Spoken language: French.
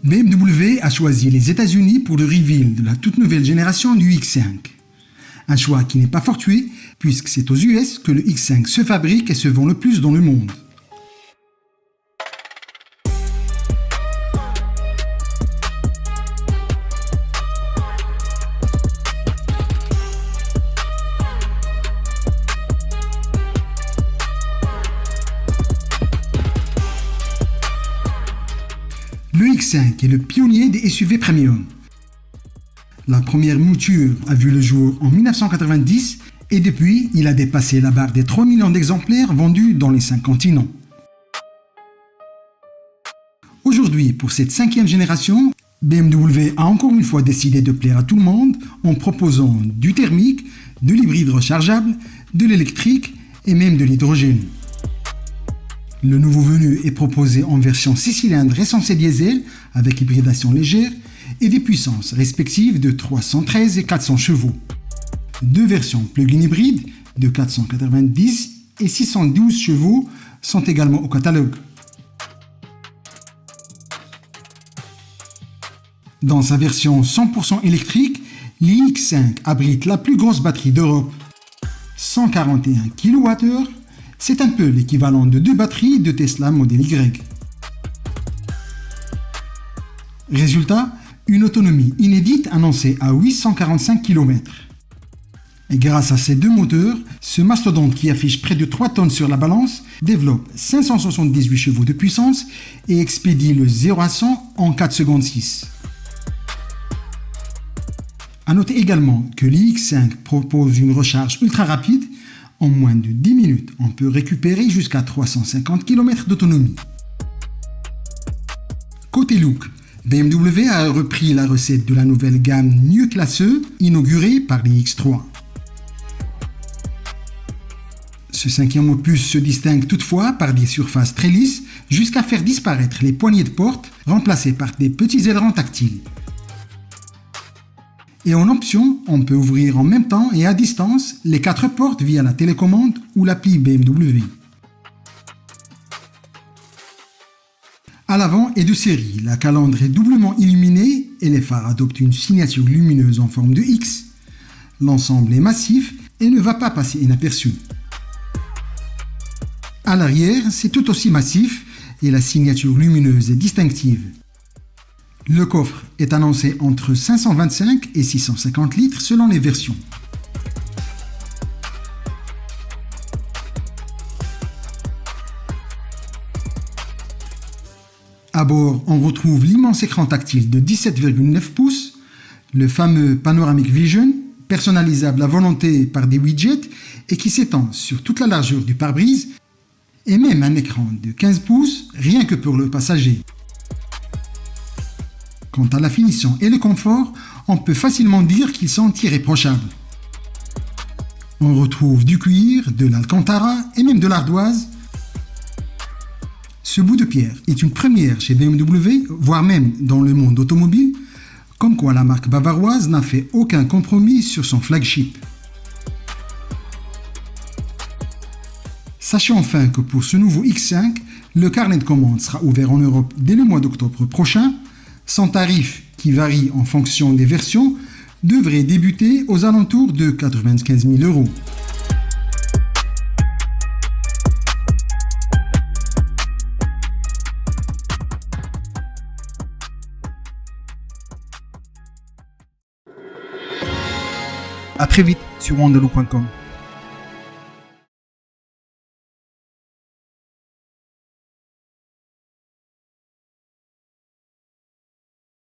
BMW a choisi les États-Unis pour le reveal de la toute nouvelle génération du X5. Un choix qui n'est pas fortuit, puisque c'est aux US que le X5 se fabrique et se vend le plus dans le monde. Le X5 est le pionnier des SUV premium. La première mouture a vu le jour en 1990 et depuis, il a dépassé la barre des 3 millions d'exemplaires vendus dans les 5 continents. Aujourd'hui, pour cette 5e génération, BMW a encore une fois décidé de plaire à tout le monde en proposant du thermique, de l'hybride rechargeable, de l'électrique et même de l'hydrogène. Le nouveau venu est proposé en version 6 cylindres essence et diesel avec hybridation légère et des puissances respectives de 313 et 400 chevaux. Deux versions plug-in hybrides de 490 et 612 chevaux sont également au catalogue. Dans sa version 100% électrique, l'iX5 abrite la plus grosse batterie d'Europe. 141 kWh, c'est un peu l'équivalent de 2 batteries de Tesla Model Y. Résultat, une autonomie inédite annoncée à 845 km. Et grâce à ces deux moteurs, ce mastodonte qui affiche près de 3 tonnes sur la balance développe 578 chevaux de puissance et expédie le 0 à 100 en 4 secondes 6. A noter également que l'iX5 propose une recharge ultra rapide. En moins de 10 minutes, on peut récupérer jusqu'à 350 km d'autonomie. Côté look, BMW a repris la recette de la nouvelle gamme New Classe E inaugurée par l'iX3. Ce 5e opus se distingue toutefois par des surfaces très lisses jusqu'à faire disparaître les poignées de porte remplacées par des petits ailerons tactiles. Et en option, on peut ouvrir en même temps et à distance les 4 portes via la télécommande ou l'appli BMW. À l'avant et de série, la calandre est doublement illuminée et les phares adoptent une signature lumineuse en forme de X. L'ensemble est massif et ne va pas passer inaperçu. À l'arrière, c'est tout aussi massif et la signature lumineuse est distinctive. Le coffre est annoncé entre 525 et 650 litres selon les versions. À bord, on retrouve l'immense écran tactile de 17,9 pouces, le fameux Panoramic Vision, personnalisable à volonté par des widgets et qui s'étend sur toute la largeur du pare-brise, et même un écran de 15 pouces rien que pour le passager. Quant à la finition et le confort, on peut facilement dire qu'ils sont irréprochables. On retrouve du cuir, de l'alcantara et même de l'ardoise. Ce bout de pierre est une première chez BMW, voire même dans le monde automobile, comme quoi la marque bavaroise n'a fait aucun compromis sur son flagship. Sachez enfin que pour ce nouveau X5, le carnet de commande sera ouvert en Europe dès le mois d'octobre prochain. Son tarif, qui varie en fonction des versions, devrait débuter aux alentours de 95 000 €. A très vite sur wandeloo.com.